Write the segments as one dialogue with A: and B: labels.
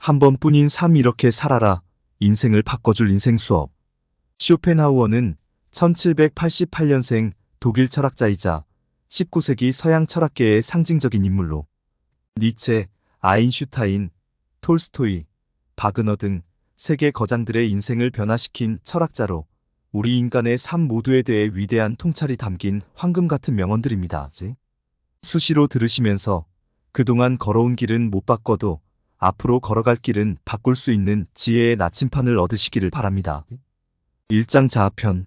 A: 한 번뿐인 삶 이렇게 살아라. 인생을 바꿔줄 인생 수업. 쇼펜하우어는 1788년생 독일 철학자이자 19세기 서양 철학계의 상징적인 인물로 니체, 아인슈타인, 톨스토이, 바그너 등 세계 거장들의 인생을 변화시킨 철학자로 우리 인간의 삶 모두에 대해 위대한 통찰이 담긴 황금 같은 명언들입니다. 수시로 들으시면서 그동안 걸어온 길은 못 바꿔도 앞으로 걸어갈 길은 바꿀 수 있는 지혜의 나침판을 얻으시기를 바랍니다. 1장 자아편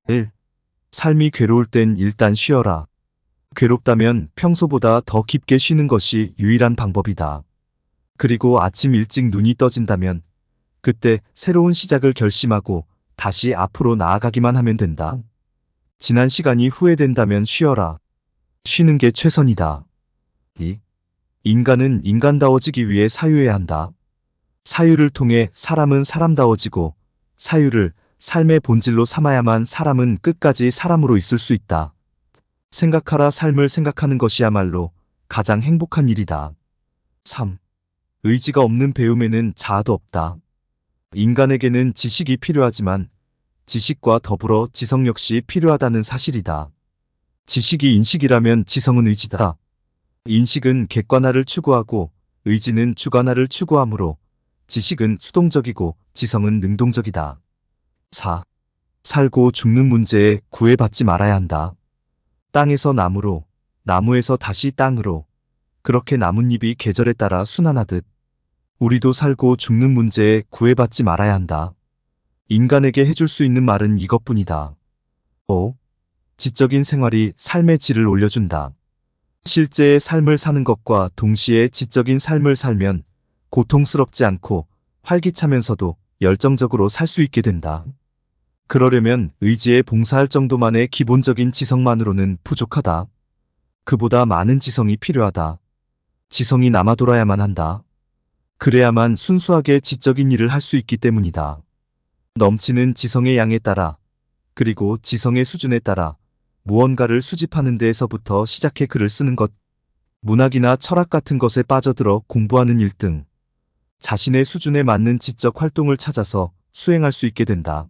A: 1. 삶이 괴로울 땐 일단 쉬어라. 괴롭다면 평소보다 더 깊게 쉬는 것이 유일한 방법이다. 그리고 아침 일찍 눈이 떠진다면 그때 새로운 시작을 결심하고 다시 앞으로 나아가기만 하면 된다. 지난 시간이 후회된다면 쉬어라. 쉬는 게 최선이다. 2. 인간은 인간다워지기 위해 사유해야 한다. 사유를 통해 사람은 사람다워지고 사유를 삶의 본질로 삼아야만 사람은 끝까지 사람으로 있을 수 있다. 생각하라. 삶을 생각하는 것이야말로 가장 행복한 일이다. 3. 의지가 없는 배움에는 자아도 없다. 인간에게는 지식이 필요하지만 지식과 더불어 지성 역시 필요하다는 사실이다. 지식이 인식이라면 지성은 의지다. 인식은 객관화를 추구하고 의지는 주관화를 추구하므로 지식은 수동적이고 지성은 능동적이다. 4. 살고 죽는 문제에 구애받지 말아야 한다. 땅에서 나무로, 나무에서 다시 땅으로, 그렇게 나뭇잎이 계절에 따라 순환하듯 우리도 살고 죽는 문제에 구애받지 말아야 한다. 인간에게 해줄 수 있는 말은 이것뿐이다. 5. 지적인 생활이 삶의 질을 올려준다. 실제의 삶을 사는 것과 동시에 지적인 삶을 살면 고통스럽지 않고 활기차면서도 열정적으로 살 수 있게 된다. 그러려면 의지에 봉사할 정도만의 기본적인 지성만으로는 부족하다. 그보다 많은 지성이 필요하다. 지성이 남아 돌아야만 한다. 그래야만 순수하게 지적인 일을 할 수 있기 때문이다. 넘치는 지성의 양에 따라 그리고 지성의 수준에 따라 무언가를 수집하는 데에서부터 시작해 글을 쓰는 것, 문학이나 철학 같은 것에 빠져들어 공부하는 일 등 자신의 수준에 맞는 지적 활동을 찾아서 수행할 수 있게 된다.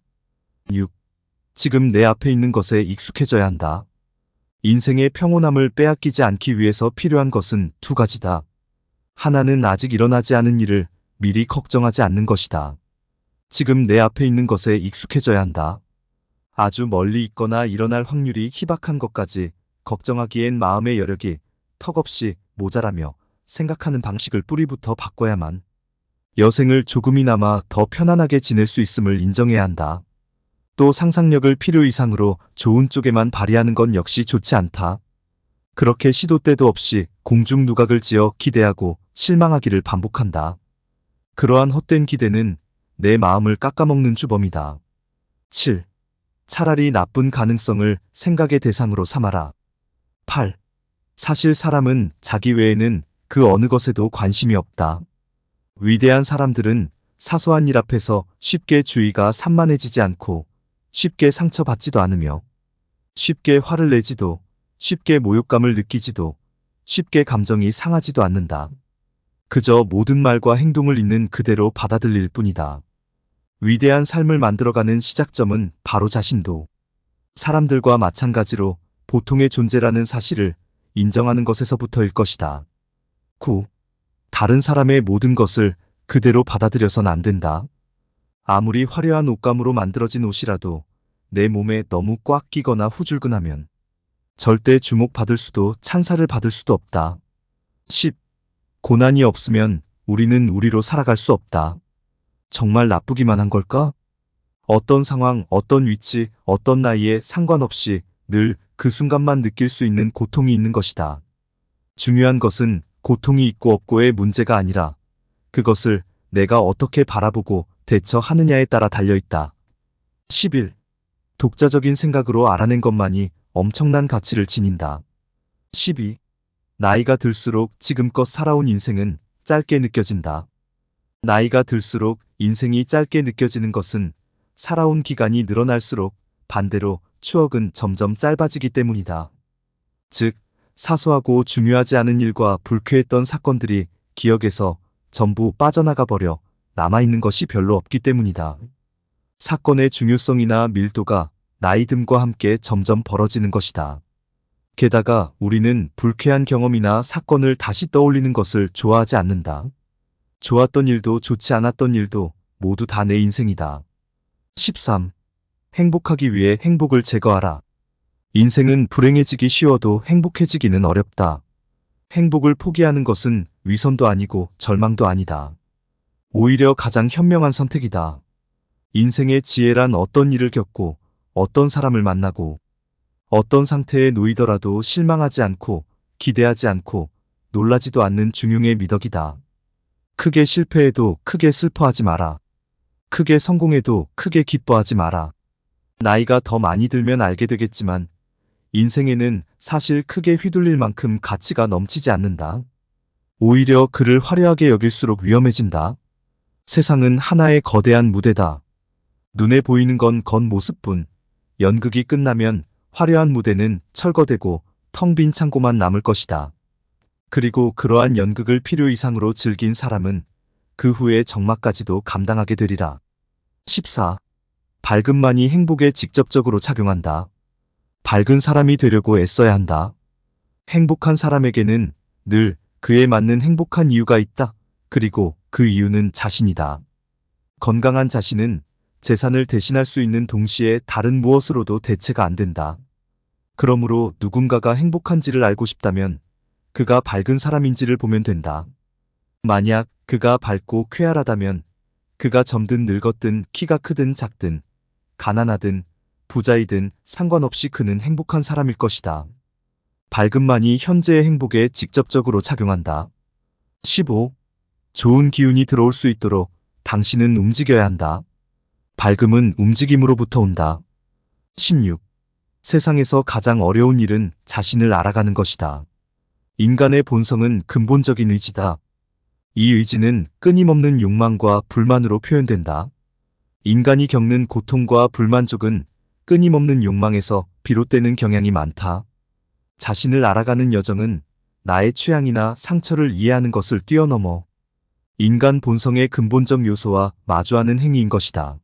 A: 6. 지금 내 앞에 있는 것에 익숙해져야 한다. 인생의 평온함을 빼앗기지 않기 위해서 필요한 것은 두 가지다. 하나는 아직 일어나지 않은 일을 미리 걱정하지 않는 것이다. 지금 내 앞에 있는 것에 익숙해져야 한다. 아주 멀리 있거나 일어날 확률이 희박한 것까지 걱정하기엔 마음의 여력이 턱없이 모자라며 생각하는 방식을 뿌리부터 바꿔야만 여생을 조금이나마 더 편안하게 지낼 수 있음을 인정해야 한다. 또 상상력을 필요 이상으로 좋은 쪽에만 발휘하는 건 역시 좋지 않다. 그렇게 시도 때도 없이 공중 누각을 지어 기대하고 실망하기를 반복한다. 그러한 헛된 기대는 내 마음을 깎아먹는 주범이다. 7. 차라리 나쁜 가능성을 생각의 대상으로 삼아라. 8. 사실 사람은 자기 외에는 그 어느 것에도 관심이 없다. 위대한 사람들은 사소한 일 앞에서 쉽게 주의가 산만해지지 않고 쉽게 상처받지도 않으며 쉽게 화를 내지도 쉽게 모욕감을 느끼지도 쉽게 감정이 상하지도 않는다. 그저 모든 말과 행동을 있는 그대로 받아들일 뿐이다. 위대한 삶을 만들어가는 시작점은 바로 자신도 사람들과 마찬가지로 보통의 존재라는 사실을 인정하는 것에서부터일 것이다. 9. 다른 사람의 모든 것을 그대로 받아들여선 안 된다. 아무리 화려한 옷감으로 만들어진 옷이라도 내 몸에 너무 꽉 끼거나 후줄근하면 절대 주목받을 수도 찬사를 받을 수도 없다. 10. 고난이 없으면 우리는 우리로 살아갈 수 없다. 정말 나쁘기만 한 걸까? 어떤 상황, 어떤 위치, 어떤 나이에 상관없이 늘 그 순간만 느낄 수 있는 고통이 있는 것이다. 중요한 것은 고통이 있고 없고의 문제가 아니라 그것을 내가 어떻게 바라보고 대처하느냐에 따라 달려있다. 11. 독자적인 생각으로 알아낸 것만이 엄청난 가치를 지닌다. 12. 나이가 들수록 지금껏 살아온 인생은 짧게 느껴진다. 나이가 들수록 인생이 짧게 느껴지는 것은 살아온 기간이 늘어날수록 반대로 추억은 점점 짧아지기 때문이다. 즉, 사소하고 중요하지 않은 일과 불쾌했던 사건들이 기억에서 전부 빠져나가 버려 남아있는 것이 별로 없기 때문이다. 사건의 중요성이나 밀도가 나이 듦과 함께 점점 벌어지는 것이다. 게다가 우리는 불쾌한 경험이나 사건을 다시 떠올리는 것을 좋아하지 않는다. 좋았던 일도 좋지 않았던 일도 모두 다 내 인생이다. 13. 행복하기 위해 행복을 제거하라. 인생은 불행해지기 쉬워도 행복해지기는 어렵다. 행복을 포기하는 것은 위선도 아니고 절망도 아니다. 오히려 가장 현명한 선택이다. 인생의 지혜란 어떤 일을 겪고 어떤 사람을 만나고 어떤 상태에 놓이더라도 실망하지 않고 기대하지 않고 놀라지도 않는 중용의 미덕이다. 크게 실패해도 크게 슬퍼하지 마라. 크게 성공해도 크게 기뻐하지 마라. 나이가 더 많이 들면 알게 되겠지만 인생에는 사실 크게 휘둘릴 만큼 가치가 넘치지 않는다. 오히려 그를 화려하게 여길수록 위험해진다. 세상은 하나의 거대한 무대다. 눈에 보이는 건 겉모습뿐. 연극이 끝나면 화려한 무대는 철거되고 텅 빈 창고만 남을 것이다. 그리고 그러한 연극을 필요 이상으로 즐긴 사람은 그 후에 적막까지도 감당하게 되리라. 14. 밝음만이 행복에 직접적으로 작용한다. 밝은 사람이 되려고 애써야 한다. 행복한 사람에게는 늘 그에 맞는 행복한 이유가 있다. 그리고 그 이유는 자신이다. 건강한 자신은 재산을 대신할 수 있는 동시에 다른 무엇으로도 대체가 안 된다. 그러므로 누군가가 행복한지를 알고 싶다면 그가 밝은 사람인지를 보면 된다. 만약 그가 밝고 쾌활하다면 그가 젊든 늙었든 키가 크든 작든 가난하든 부자이든 상관없이 그는 행복한 사람일 것이다. 밝음만이 현재의 행복에 직접적으로 작용한다. 15. 좋은 기운이 들어올 수 있도록 당신은 움직여야 한다. 밝음은 움직임으로부터 온다. 16. 세상에서 가장 어려운 일은 자신을 알아가는 것이다. 인간의 본성은 근본적인 의지다. 이 의지는 끊임없는 욕망과 불만으로 표현된다. 인간이 겪는 고통과 불만족은 끊임없는 욕망에서 비롯되는 경향이 많다. 자신을 알아가는 여정은 나의 취향이나 상처를 이해하는 것을 뛰어넘어 인간 본성의 근본적 요소와 마주하는 행위인 것이다.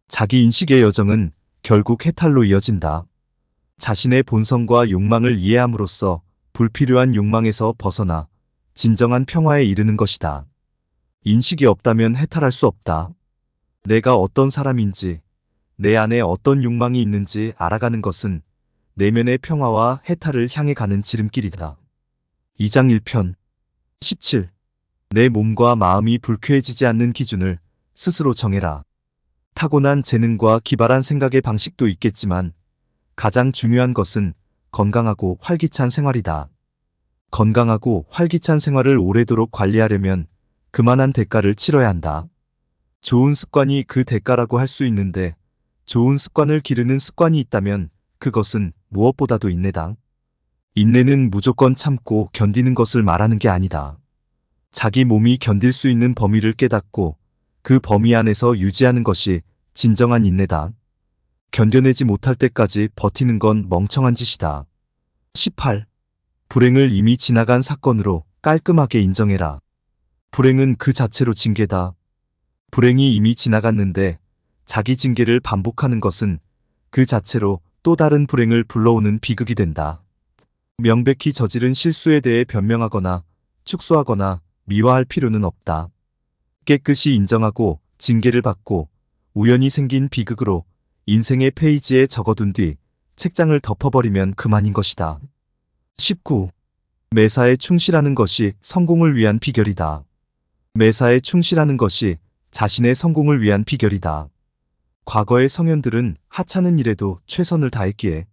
A: 자기 인식의 여정은 결국 해탈로 이어진다. 자신의 본성과 욕망을 이해함으로써 불필요한 욕망에서 벗어나 진정한 평화에 이르는 것이다. 인식이 없다면 해탈할 수 없다. 내가 어떤 사람인지, 내 안에 어떤 욕망이 있는지 알아가는 것은 내면의 평화와 해탈을 향해 가는 지름길이다. 2장 1편 17. 내 몸과 마음이 불쾌해지지 않는 기준을 스스로 정해라. 타고난 재능과 기발한 생각의 방식도 있겠지만 가장 중요한 것은 건강하고 활기찬 생활이다. 건강하고 활기찬 생활을 오래도록 관리하려면 그만한 대가를 치러야 한다. 좋은 습관이 그 대가라고 할 수 있는데 좋은 습관을 기르는 습관이 있다면 그것은 무엇보다도 인내다. 인내는 무조건 참고 견디는 것을 말하는 게 아니다. 자기 몸이 견딜 수 있는 범위를 깨닫고 그 범위 안에서 유지하는 것이 진정한 인내다. 견뎌내지 못할 때까지 버티는 건 멍청한 짓이다. 18. 불행을 이미 지나간 사건으로 깔끔하게 인정해라. 불행은 그 자체로 징계다. 불행이 이미 지나갔는데 자기 징계를 반복하는 것은 그 자체로 또 다른 불행을 불러오는 비극이 된다. 명백히 저지른 실수에 대해 변명하거나 축소하거나 미화할 필요는 없다. 깨끗이 인정하고 징계를 받고 우연히 생긴 비극으로 인생의 페이지에 적어둔 뒤 책장을 덮어버리면 그만인 것이다. 19. 매사에 충실하는 것이 성공을 위한 비결이다. 매사에 충실하는 것이 자신의 성공을 위한 비결이다. 과거의 성현들은 하찮은 일에도 최선을 다했기에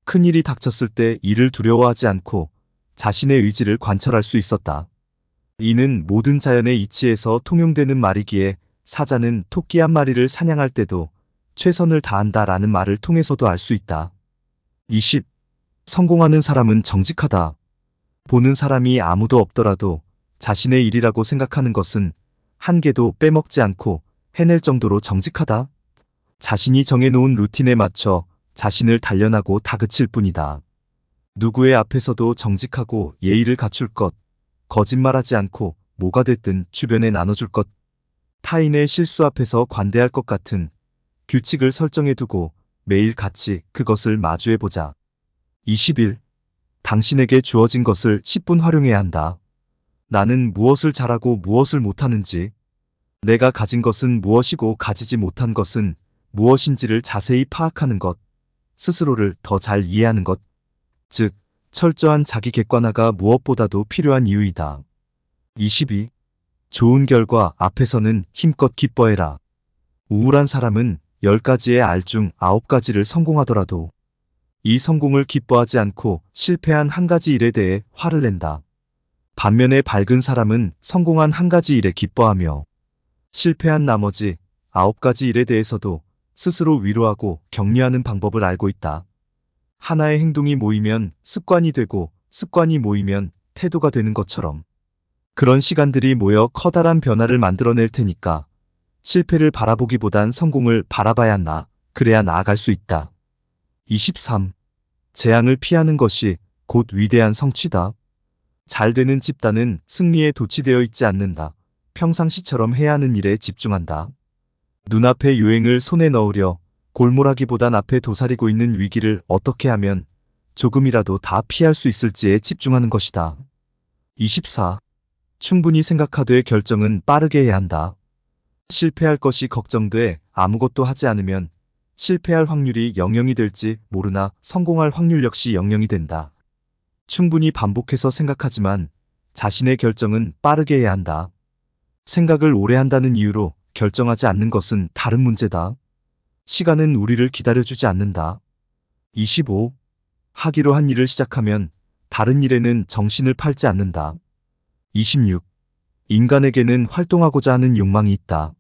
A: 큰일이 닥쳤을 때 이를 두려워하지 않고 자신의 의지를 관철할 수 있었다. 이는 모든 자연의 이치에서 통용되는 말이기에 사자는 토끼 한 마리를 사냥할 때도 최선을 다한다라는 말을 통해서도 알 수 있다. 20. 성공하는 사람은 정직하다. 보는 사람이 아무도 없더라도 자신의 일이라고 생각하는 것은 한 개도 빼먹지 않고 해낼 정도로 정직하다. 자신이 정해놓은 루틴에 맞춰 자신을 단련하고 다그칠 뿐이다. 누구의 앞에서도 정직하고 예의를 갖출 것, 거짓말하지 않고 뭐가 됐든 주변에 나눠줄 것, 타인의 실수 앞에서 관대할 것 같은 규칙을 설정해두고 매일 같이 그것을 마주해보자. 20일. 당신에게 주어진 것을 10분 활용해야 한다. 나는 무엇을 잘하고 무엇을 못하는지, 내가 가진 것은 무엇이고 가지지 못한 것은 무엇인지를 자세히 파악하는 것, 스스로를 더 잘 이해하는 것, 즉, 철저한 자기 객관화가 무엇보다도 필요한 이유이다. 22. 좋은 결과 앞에서는 힘껏 기뻐해라. 우울한 사람은 10가지의 알 중 9가지를 성공하더라도 이 성공을 기뻐하지 않고 실패한 한 가지 일에 대해 화를 낸다. 반면에 밝은 사람은 성공한 한 가지 일에 기뻐하며 실패한 나머지 9가지 일에 대해서도 스스로 위로하고 격려하는 방법을 알고 있다. 하나의 행동이 모이면 습관이 되고 습관이 모이면 태도가 되는 것처럼 그런 시간들이 모여 커다란 변화를 만들어낼 테니까 실패를 바라보기보단 성공을 바라봐야 한다. 그래야 나아갈 수 있다. 23. 재앙을 피하는 것이 곧 위대한 성취다. 잘 되는 집단은 승리에 도취되어 있지 않는다. 평상시처럼 해야 하는 일에 집중한다. 눈앞의 요행을 손에 넣으려 골몰하기보단 앞에 도사리고 있는 위기를 어떻게 하면 조금이라도 다 피할 수 있을지에 집중하는 것이다. 24. 충분히 생각하되 결정은 빠르게 해야 한다. 실패할 것이 걱정돼 아무것도 하지 않으면 실패할 확률이 0이 될지 모르나 성공할 확률 역시 0이 된다. 충분히 반복해서 생각하지만 자신의 결정은 빠르게 해야 한다. 생각을 오래 한다는 이유로 결정하지 않는 것은 다른 문제다. 시간은 우리를 기다려주지 않는다. 25. 하기로 한 일을 시작하면 다른 일에는 정신을 팔지 않는다. 26. 인간에게는 활동하고자 하는 욕망이 있다.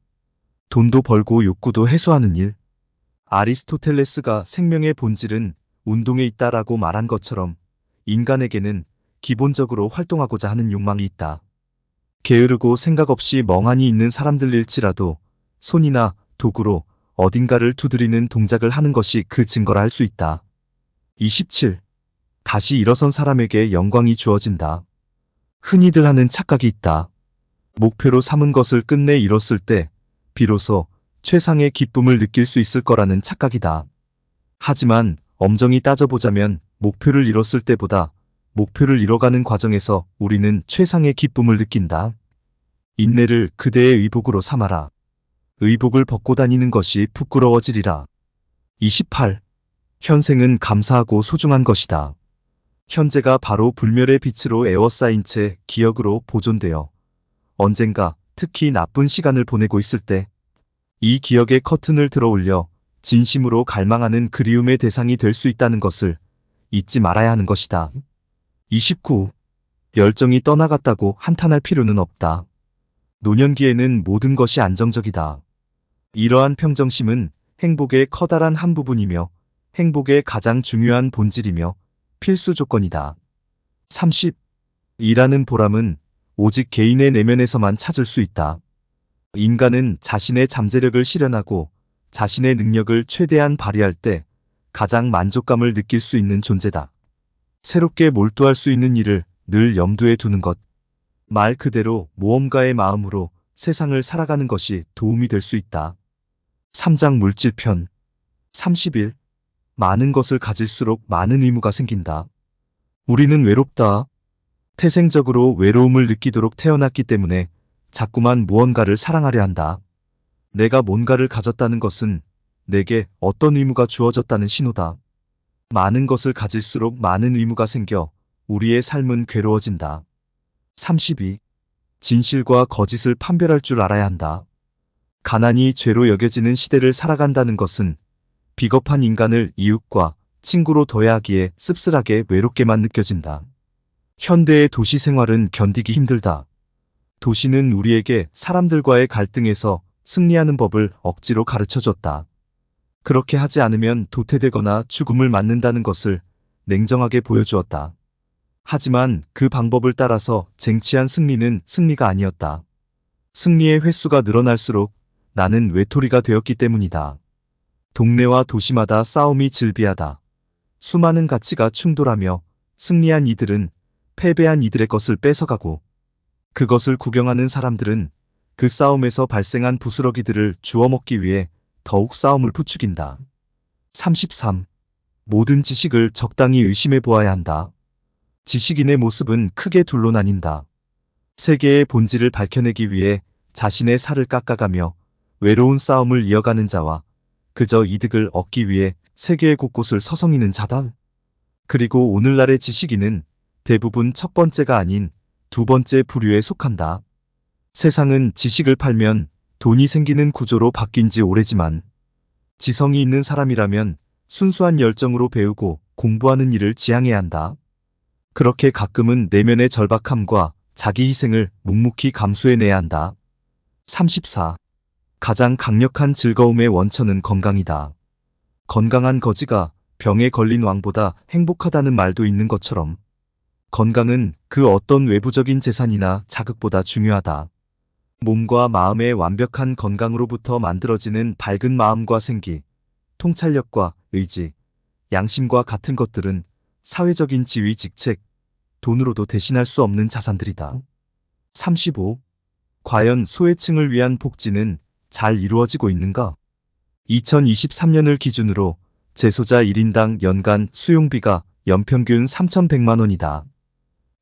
A: 돈도 벌고 욕구도 해소하는 일. 아리스토텔레스가 생명의 본질은 운동에 있다라고 말한 것처럼 인간에게는 기본적으로 활동하고자 하는 욕망이 있다. 게으르고 생각 없이 멍하니 있는 사람들일지라도 손이나 도구로 어딘가를 두드리는 동작을 하는 것이 그 증거라 할 수 있다. 27. 다시 일어선 사람에게 영광이 주어진다. 흔히들 하는 착각이 있다. 목표로 삼은 것을 끝내 이뤘을 때 비로소 최상의 기쁨을 느낄 수 있을 거라는 착각이다. 하지만 엄정히 따져보자면 목표를 이뤘을 때보다 목표를 이뤄가는 과정에서 우리는 최상의 기쁨을 느낀다. 인내를 그대의 의복으로 삼아라. 의복을 벗고 다니는 것이 부끄러워지리라. 28. 현생은 감사하고 소중한 것이다. 현재가 바로 불멸의 빛으로 에워싸인 채 기억으로 보존되어 언젠가 특히 나쁜 시간을 보내고 있을 때 이 기억의 커튼을 들어 올려 진심으로 갈망하는 그리움의 대상이 될 수 있다는 것을 잊지 말아야 하는 것이다. 29. 열정이 떠나갔다고 한탄할 필요는 없다. 노년기에는 모든 것이 안정적이다. 이러한 평정심은 행복의 커다란 한 부분이며 행복의 가장 중요한 본질이며 필수 조건이다. 30. 일하는 보람은 오직 개인의 내면에서만 찾을 수 있다. 인간은 자신의 잠재력을 실현하고 자신의 능력을 최대한 발휘할 때 가장 만족감을 느낄 수 있는 존재다. 새롭게 몰두할 수 있는 일을 늘 염두에 두는 것. 말 그대로 모험가의 마음으로 세상을 살아가는 것이 도움이 될 수 있다. 3장 물질편. 30일. 많은 것을 가질수록 많은 의무가 생긴다. 우리는 외롭다. 태생적으로 외로움을 느끼도록 태어났기 때문에 자꾸만 무언가를 사랑하려 한다. 내가 뭔가를 가졌다는 것은 내게 어떤 의무가 주어졌다는 신호다. 많은 것을 가질수록 많은 의무가 생겨 우리의 삶은 괴로워진다. 32. 진실과 거짓을 판별할 줄 알아야 한다. 가난이 죄로 여겨지는 시대를 살아간다는 것은 비겁한 인간을 이웃과 친구로 둬야 하기에 씁쓸하게 외롭게만 느껴진다. 현대의 도시 생활은 견디기 힘들다. 도시는 우리에게 사람들과의 갈등에서 승리하는 법을 억지로 가르쳐줬다. 그렇게 하지 않으면 도태되거나 죽음을 맞는다는 것을 냉정하게 보여주었다. 하지만 그 방법을 따라서 쟁취한 승리는 승리가 아니었다. 승리의 횟수가 늘어날수록 나는 외톨이가 되었기 때문이다. 동네와 도시마다 싸움이 질비하다. 수많은 가치가 충돌하며 승리한 이들은 패배한 이들의 것을 뺏어가고 그것을 구경하는 사람들은 그 싸움에서 발생한 부스러기들을 주워 먹기 위해 더욱 싸움을 부추긴다. 33. 모든 지식을 적당히 의심해 보아야 한다. 지식인의 모습은 크게 둘로 나뉜다. 세계의 본질을 밝혀내기 위해 자신의 살을 깎아가며 외로운 싸움을 이어가는 자와 그저 이득을 얻기 위해 세계 곳곳을 서성이는 자다. 그리고 오늘날의 지식인은 대부분 첫 번째가 아닌 두 번째 부류에 속한다. 세상은 지식을 팔면 돈이 생기는 구조로 바뀐 지 오래지만 지성이 있는 사람이라면 순수한 열정으로 배우고 공부하는 일을 지향해야 한다. 그렇게 가끔은 내면의 절박함과 자기 희생을 묵묵히 감수해내야 한다. 34. 가장 강력한 즐거움의 원천은 건강이다. 건강한 거지가 병에 걸린 왕보다 행복하다는 말도 있는 것처럼 건강은 그 어떤 외부적인 재산이나 자극보다 중요하다. 몸과 마음의 완벽한 건강으로부터 만들어지는 밝은 마음과 생기, 통찰력과 의지, 양심과 같은 것들은 사회적인 지위, 직책, 돈으로도 대신할 수 없는 자산들이다. 35. 과연 소외층을 위한 복지는 잘 이루어지고 있는가? 2023년을 기준으로 재소자 1인당 연간 수용비가 연평균 3,100만 원이다.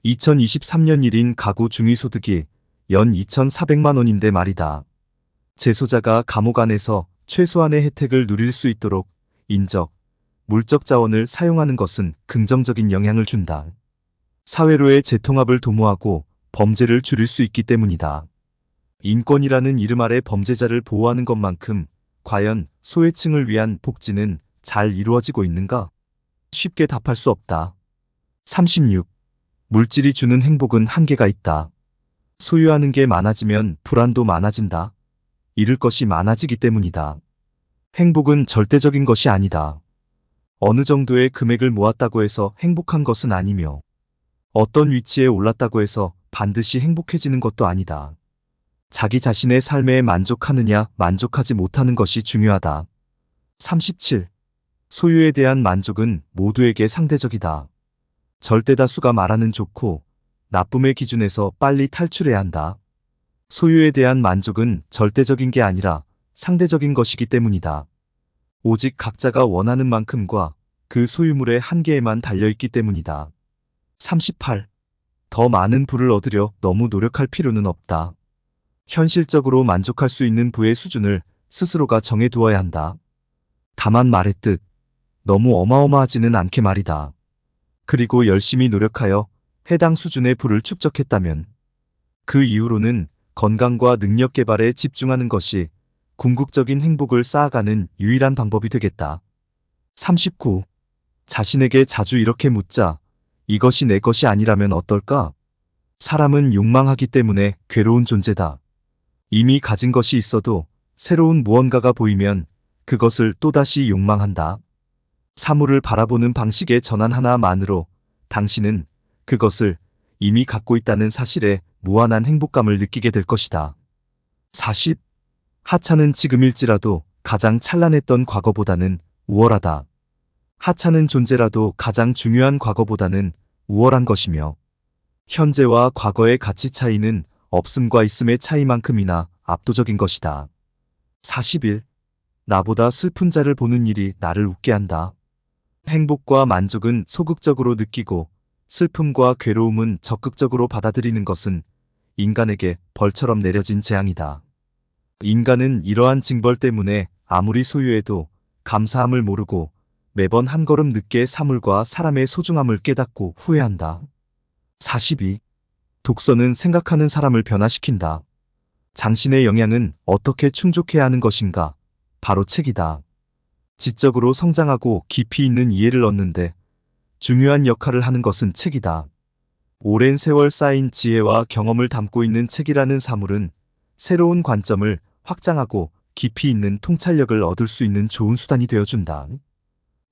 A: 2023년 1인 가구 중위소득이 연 2,400만 원인데 말이다. 재소자가 감옥 안에서 최소한의 혜택을 누릴 수 있도록 인적, 물적 자원을 사용하는 것은 긍정적인 영향을 준다. 사회로의 재통합을 도모하고 범죄를 줄일 수 있기 때문이다. 인권이라는 이름 아래 범죄자를 보호하는 것만큼 과연 소외층을 위한 복지는 잘 이루어지고 있는가? 쉽게 답할 수 없다. 36. 물질이 주는 행복은 한계가 있다. 소유하는 게 많아지면 불안도 많아진다. 잃을 것이 많아지기 때문이다. 행복은 절대적인 것이 아니다. 어느 정도의 금액을 모았다고 해서 행복한 것은 아니며 어떤 위치에 올랐다고 해서 반드시 행복해지는 것도 아니다. 자기 자신의 삶에 만족하느냐 만족하지 못하는 것이 중요하다. 37. 소유에 대한 만족은 모두에게 상대적이다. 절대다수가 말하는 좋고 나쁨의 기준에서 빨리 탈출해야 한다. 소유에 대한 만족은 절대적인 게 아니라 상대적인 것이기 때문이다. 오직 각자가 원하는 만큼과 그 소유물의 한계에만 달려있기 때문이다. 38. 더 많은 부를 얻으려 너무 노력할 필요는 없다. 현실적으로 만족할 수 있는 부의 수준을 스스로가 정해두어야 한다. 다만 말했듯 너무 어마어마하지는 않게 말이다. 그리고 열심히 노력하여 해당 수준의 부를 축적했다면 그 이후로는 건강과 능력 개발에 집중하는 것이 궁극적인 행복을 쌓아가는 유일한 방법이 되겠다. 39. 자신에게 자주 이렇게 묻자. 이것이 내 것이 아니라면 어떨까? 사람은 욕망하기 때문에 괴로운 존재다. 이미 가진 것이 있어도 새로운 무언가가 보이면 그것을 또다시 욕망한다. 사물을 바라보는 방식의 전환 하나만으로 당신은 그것을 이미 갖고 있다는 사실에 무한한 행복감을 느끼게 될 것이다. 40. 하찮은 지금일지라도 가장 찬란했던 과거보다는 우월하다. 하찮은 존재라도 가장 중요한 과거보다는 우월한 것이며 현재와 과거의 가치 차이는 없음과 있음의 차이만큼이나 압도적인 것이다. 41. 나보다 슬픈 자를 보는 일이 나를 웃게 한다. 행복과 만족은 소극적으로 느끼고 슬픔과 괴로움은 적극적으로 받아들이는 것은 인간에게 벌처럼 내려진 재앙이다. 인간은 이러한 징벌 때문에 아무리 소유해도 감사함을 모르고 매번 한 걸음 늦게 사물과 사람의 소중함을 깨닫고 후회한다. 42. 독서는 생각하는 사람을 변화시킨다. 당신의 영양은 어떻게 충족해야 하는 것인가? 바로 책이다. 지적으로 성장하고 깊이 있는 이해를 얻는데 중요한 역할을 하는 것은 책이다. 오랜 세월 쌓인 지혜와 경험을 담고 있는 책이라는 사물은 새로운 관점을 확장하고 깊이 있는 통찰력을 얻을 수 있는 좋은 수단이 되어준다.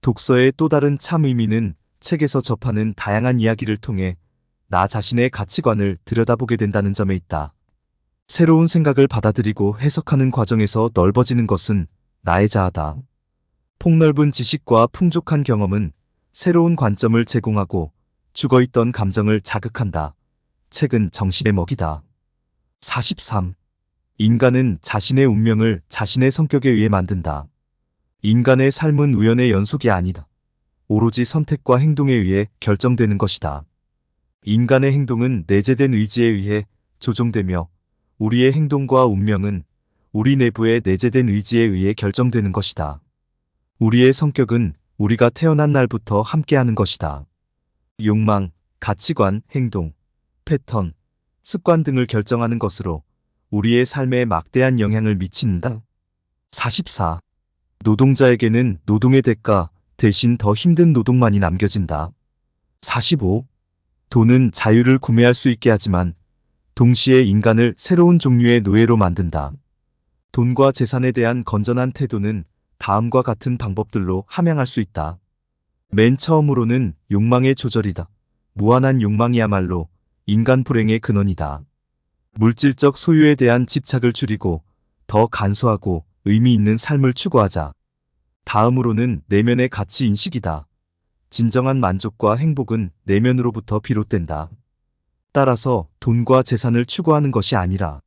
A: 독서의 또 다른 참 의미는 책에서 접하는 다양한 이야기를 통해 나 자신의 가치관을 들여다보게 된다는 점에 있다. 새로운 생각을 받아들이고 해석하는 과정에서 넓어지는 것은 나의 자아다. 폭넓은 지식과 풍족한 경험은 새로운 관점을 제공하고 죽어있던 감정을 자극한다. 책은 정신의 먹이다. 43. 인간은 자신의 운명을 자신의 성격에 의해 만든다. 인간의 삶은 우연의 연속이 아니다. 오로지 선택과 행동에 의해 결정되는 것이다. 인간의 행동은 내재된 의지에 의해 조종되며 우리의 행동과 운명은 우리 내부의 내재된 의지에 의해 결정되는 것이다. 우리의 성격은 우리가 태어난 날부터 함께하는 것이다. 욕망, 가치관, 행동, 패턴, 습관 등을 결정하는 것으로 우리의 삶에 막대한 영향을 미친다. 44. 노동자에게는 노동의 대가 대신 더 힘든 노동만이 남겨진다. 45. 돈은 자유를 구매할 수 있게 하지만 동시에 인간을 새로운 종류의 노예로 만든다. 돈과 재산에 대한 건전한 태도는 다음과 같은 방법들로 함양할 수 있다. 맨 처음으로는 욕망의 조절이다. 무한한 욕망이야말로 인간 불행의 근원이다. 물질적 소유에 대한 집착을 줄이고 더 간소하고 의미 있는 삶을 추구하자. 다음으로는 내면의 가치 인식이다. 진정한 만족과 행복은 내면으로부터 비롯된다. 따라서 돈과 재산을 추구하는 것이 아니라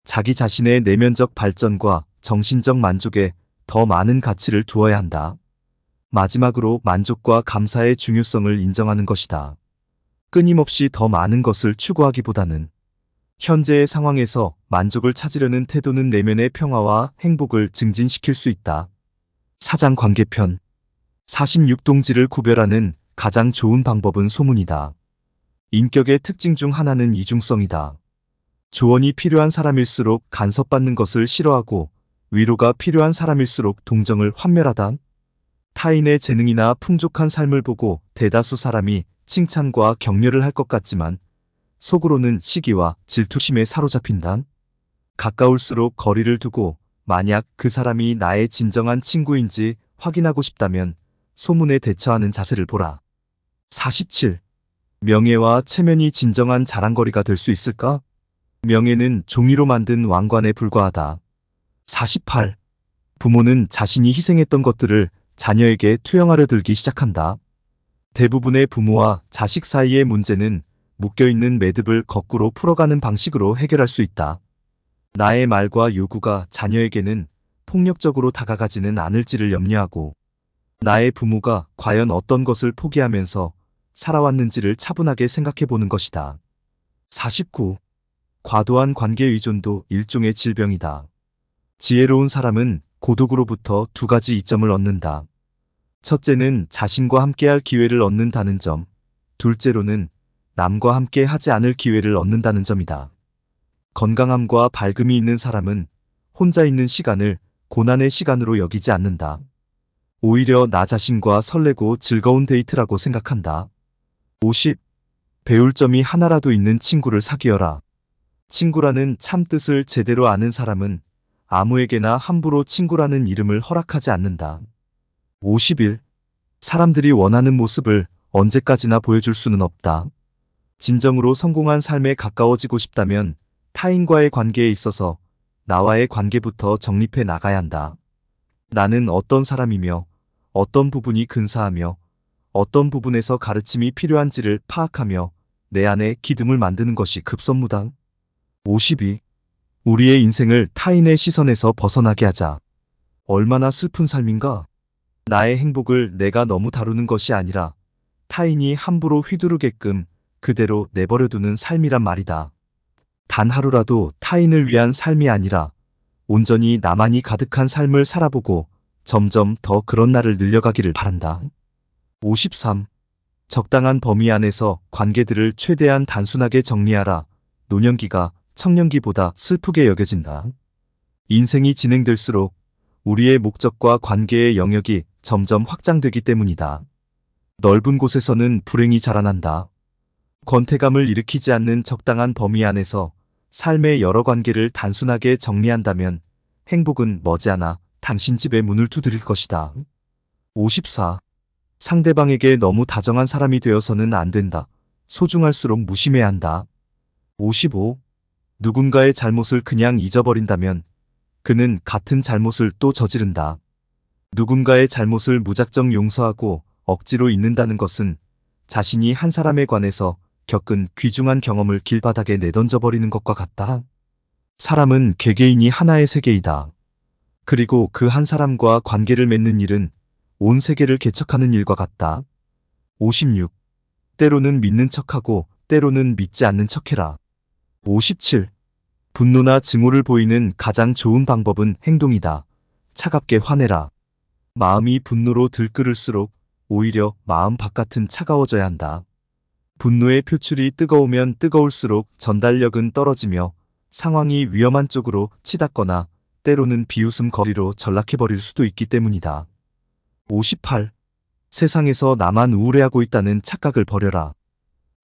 A: 자기 자신의 내면적 발전과 정신적 만족에 더 많은 가치를 두어야 한다. 마지막으로 만족과 감사의 중요성을 인정하는 것이다. 끊임없이 더 많은 것을 추구하기보다는 현재의 상황에서 만족을 찾으려는 태도는 내면의 평화와 행복을 증진시킬 수 있다. 사장 관계편 46동지를 구별하는 가장 좋은 방법은 소문이다. 인격의 특징 중 하나는 이중성이다. 조언이 필요한 사람일수록 간섭받는 것을 싫어하고 위로가 필요한 사람일수록 동정을 환멸하다. 타인의 재능이나 풍족한 삶을 보고 대다수 사람이 칭찬과 격려를 할 것 같지만 속으로는 시기와 질투심에 사로잡힌다. 가까울수록 거리를 두고 만약 그 사람이 나의 진정한 친구인지 확인하고 싶다면 소문에 대처하는 자세를 보라. 47. 명예와 체면이 진정한 자랑거리가 될 수 있을까? 명예는 종이로 만든 왕관에 불과하다. 48. 부모는 자신이 희생했던 것들을 자녀에게 투영하려 들기 시작한다. 대부분의 부모와 자식 사이의 문제는 묶여있는 매듭을 거꾸로 풀어가는 방식으로 해결할 수 있다. 나의 말과 요구가 자녀에게는 폭력적으로 다가가지는 않을지를 염려하고 나의 부모가 과연 어떤 것을 포기하면서 살아왔는지를 차분하게 생각해보는 것이다. 49. 과도한 관계 의존도 일종의 질병이다. 지혜로운 사람은 고독으로부터 두 가지 이점을 얻는다. 첫째는 자신과 함께할 기회를 얻는다는 점, 둘째로는 남과 함께 하지 않을 기회를 얻는다는 점이다. 건강함과 밝음이 있는 사람은 혼자 있는 시간을 고난의 시간으로 여기지 않는다. 오히려 나 자신과 설레고 즐거운 데이트라고 생각한다. 50. 배울 점이 하나라도 있는 친구를 사귀어라. 친구라는 참 뜻을 제대로 아는 사람은 아무에게나 함부로 친구라는 이름을 허락하지 않는다. 51. 사람들이 원하는 모습을 언제까지나 보여줄 수는 없다. 진정으로 성공한 삶에 가까워지고 싶다면 타인과의 관계에 있어서 나와의 관계부터 정립해 나가야 한다. 나는 어떤 사람이며 어떤 부분이 근사하며 어떤 부분에서 가르침이 필요한지를 파악하며 내 안에 기둥을 만드는 것이 급선무다. 52. 우리의 인생을 타인의 시선에서 벗어나게 하자. 얼마나 슬픈 삶인가? 나의 행복을 내가 너무 다루는 것이 아니라 타인이 함부로 휘두르게끔 그대로 내버려두는 삶이란 말이다. 단 하루라도 타인을 위한 삶이 아니라 온전히 나만이 가득한 삶을 살아보고 점점 더 그런 날을 늘려가기를 바란다. 53. 적당한 범위 안에서 관계들을 최대한 단순하게 정리하라. 노년기가 청년기보다 슬프게 여겨진다. 인생이 진행될수록 우리의 목적과 관계의 영역이 점점 확장되기 때문이다. 넓은 곳에서는 불행이 자라난다. 권태감을 일으키지 않는 적당한 범위 안에서 삶의 여러 관계를 단순하게 정리한다면 행복은 머지않아 당신 집의 문을 두드릴 것이다. 54. 상대방에게 너무 다정한 사람이 되어서는 안 된다. 소중할수록 무심해야 한다. 55. 누군가의 잘못을 그냥 잊어버린다면 그는 같은 잘못을 또 저지른다. 누군가의 잘못을 무작정 용서하고 억지로 잊는다는 것은 자신이 한 사람에 관해서 겪은 귀중한 경험을 길바닥에 내던져버리는 것과 같다. 사람은 개개인이 하나의 세계이다. 그리고 그 한 사람과 관계를 맺는 일은 온 세계를 개척하는 일과 같다. 56. 때로는 믿는 척하고 때로는 믿지 않는 척해라. 57. 분노나 증오를 보이는 가장 좋은 방법은 행동이다. 차갑게 화내라. 마음이 분노로 들끓을수록 오히려 마음 바깥은 차가워져야 한다. 분노의 표출이 뜨거우면 뜨거울수록 전달력은 떨어지며 상황이 위험한 쪽으로 치닫거나 때로는 비웃음 거리로 전락해버릴 수도 있기 때문이다. 58. 세상에서 나만 우울해하고 있다는 착각을 버려라.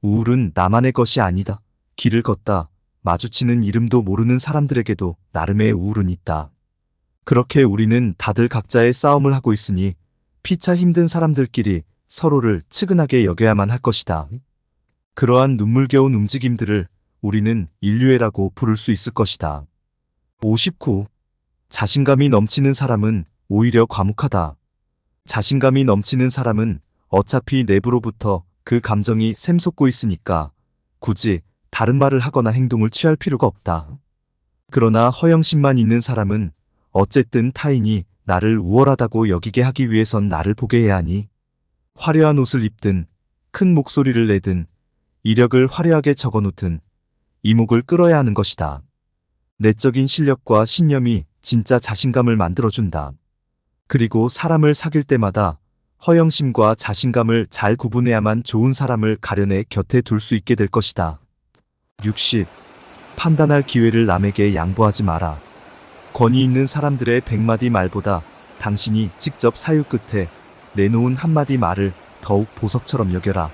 A: 우울은 나만의 것이 아니다. 길을 걷다 마주치는 이름도 모르는 사람들에게도 나름의 우울은 있다. 그렇게 우리는 다들 각자의 싸움을 하고 있으니 피차 힘든 사람들끼리 서로를 측은하게 여겨야만 할 것이다. 그러한 눈물겨운 움직임들을 우리는 인류애라고 부를 수 있을 것이다. 59. 자신감이 넘치는 사람은 오히려 과묵하다. 자신감이 넘치는 사람은 어차피 내부로부터 그 감정이 샘솟고 있으니까 굳이 다른 말을 하거나 행동을 취할 필요가 없다. 그러나 허영심만 있는 사람은 어쨌든 타인이 나를 우월하다고 여기게 하기 위해선 나를 보게 해야 하니 화려한 옷을 입든 큰 목소리를 내든 이력을 화려하게 적어놓든 이목을 끌어야 하는 것이다. 내적인 실력과 신념이 진짜 자신감을 만들어준다. 그리고 사람을 사귈 때마다 허영심과 자신감을 잘 구분해야만 좋은 사람을 가려내 곁에 둘 수 있게 될 것이다. 60. 판단할 기회를 남에게 양보하지 마라. 권위 있는 사람들의 100마디 말보다 당신이 직접 사유 끝에 내놓은 한마디 말을 더욱 보석처럼 여겨라.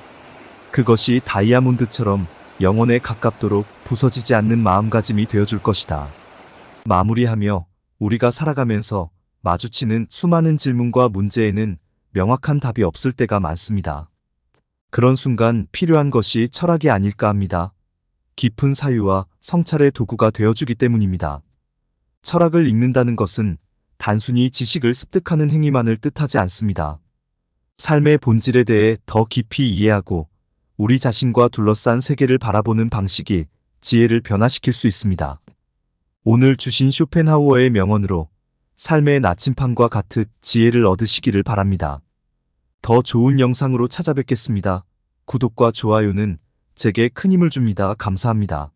A: 그것이 다이아몬드처럼 영혼에 가깝도록 부서지지 않는 마음가짐이 되어줄 것이다. 마무리하며 우리가 살아가면서 마주치는 수많은 질문과 문제에는 명확한 답이 없을 때가 많습니다. 그런 순간 필요한 것이 철학이 아닐까 합니다. 깊은 사유와 성찰의 도구가 되어주기 때문입니다. 철학을 읽는다는 것은 단순히 지식을 습득하는 행위만을 뜻하지 않습니다. 삶의 본질에 대해 더 깊이 이해하고 우리 자신과 둘러싼 세계를 바라보는 방식이 지혜를 변화시킬 수 있습니다. 오늘 주신 쇼펜하우어의 명언으로 삶의 나침판과 같은 지혜를 얻으시기를 바랍니다. 더 좋은 영상으로 찾아뵙겠습니다. 구독과 좋아요는 제게 큰 힘을 줍니다. 감사합니다.